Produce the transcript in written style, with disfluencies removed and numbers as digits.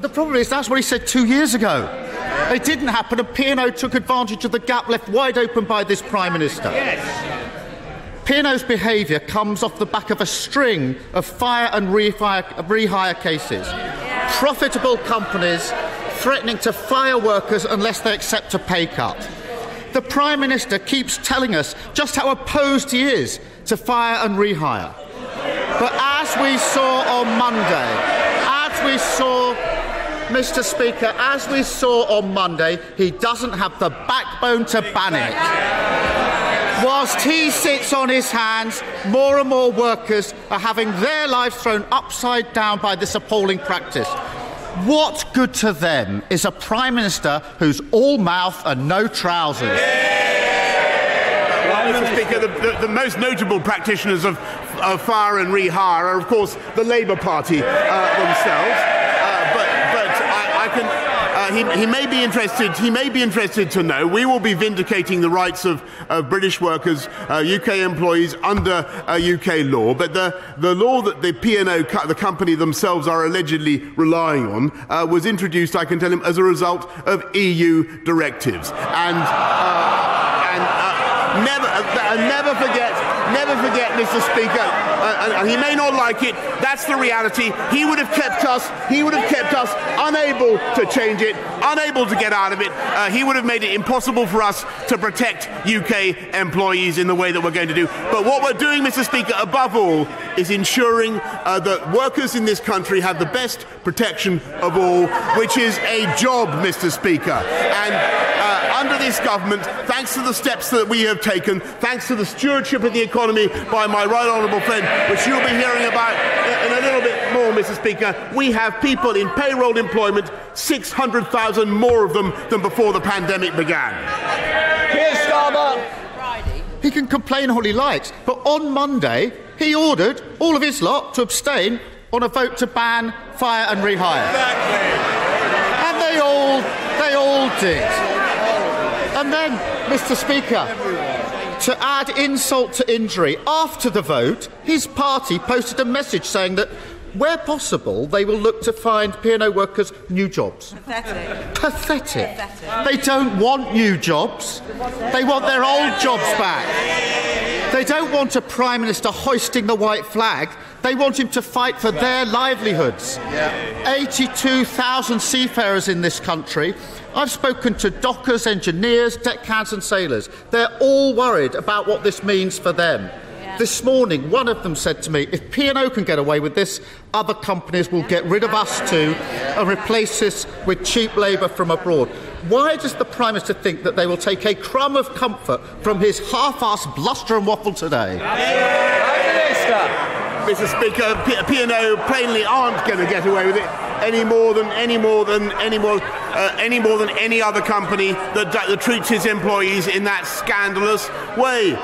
the problem is that's what he said 2 years ago. It didn't happen, and P&O took advantage of the gap left wide open by this Prime Minister. P&O's behaviour comes off the back of a string of fire and rehire cases. Profitable companies threatening to fire workers unless they accept a pay cut. The Prime Minister keeps telling us just how opposed he is to fire and rehire. But as we saw on Monday, Mr. Speaker, as we saw on Monday, he doesn't have the backbone to ban it. Whilst he sits on his hands, more and more workers are having their lives thrown upside down by this appalling practice. What good to them is a Prime Minister who's all mouth and no trousers? Well, Mr. Speaker, the most notable practitioners of fire and rehire are, of course, the Labour Party themselves. He may be interested. He may be interested to know we will be vindicating the rights of British workers, UK employees under UK law. But the law that the P&O, the company themselves, are allegedly relying on was introduced, I can tell him, as a result of EU directives. Never forget, Mr. Speaker, and he may not like it, that's the reality. He would have kept us unable to change it, unable to get out of it. He would have made it impossible for us to protect UK employees in the way that we're going to do. But what we're doing, Mr. Speaker, above all, is ensuring that workers in this country have the best protection of all, which is a job, Mr. Speaker. And under this government, thanks to the steps that we have taken, thanks to the stewardship of the economy by my right honourable friend, which you'll be hearing about in a little bit more, Mr. Speaker, we have people in payroll employment, 600,000 more of them than before the pandemic began. Keir Starmer. He can complain all he likes, but on Monday he ordered all of his lot to abstain on a vote to ban fire and rehire. And they all did. And then, Mr. Speaker, to add insult to injury, after the vote, his party posted a message saying that, where possible, they will look to find P&O workers new jobs. Pathetic. They don't want new jobs. They want their old jobs back. They don't want a Prime Minister hoisting the white flag. They want him to fight for their livelihoods. 82,000 seafarers in this country. I've spoken to dockers, engineers, deckhands and sailors. They're all worried about what this means for them. This morning, one of them said to me, if P&O can get away with this, other companies will get rid of us too and replace us with cheap labour from abroad. Why does the Prime Minister think that they will take a crumb of comfort from his half-assed bluster and waffle today? Mr. Speaker, P&O plainly aren't going to get away with it any more than any other company that treats its employees in that scandalous way.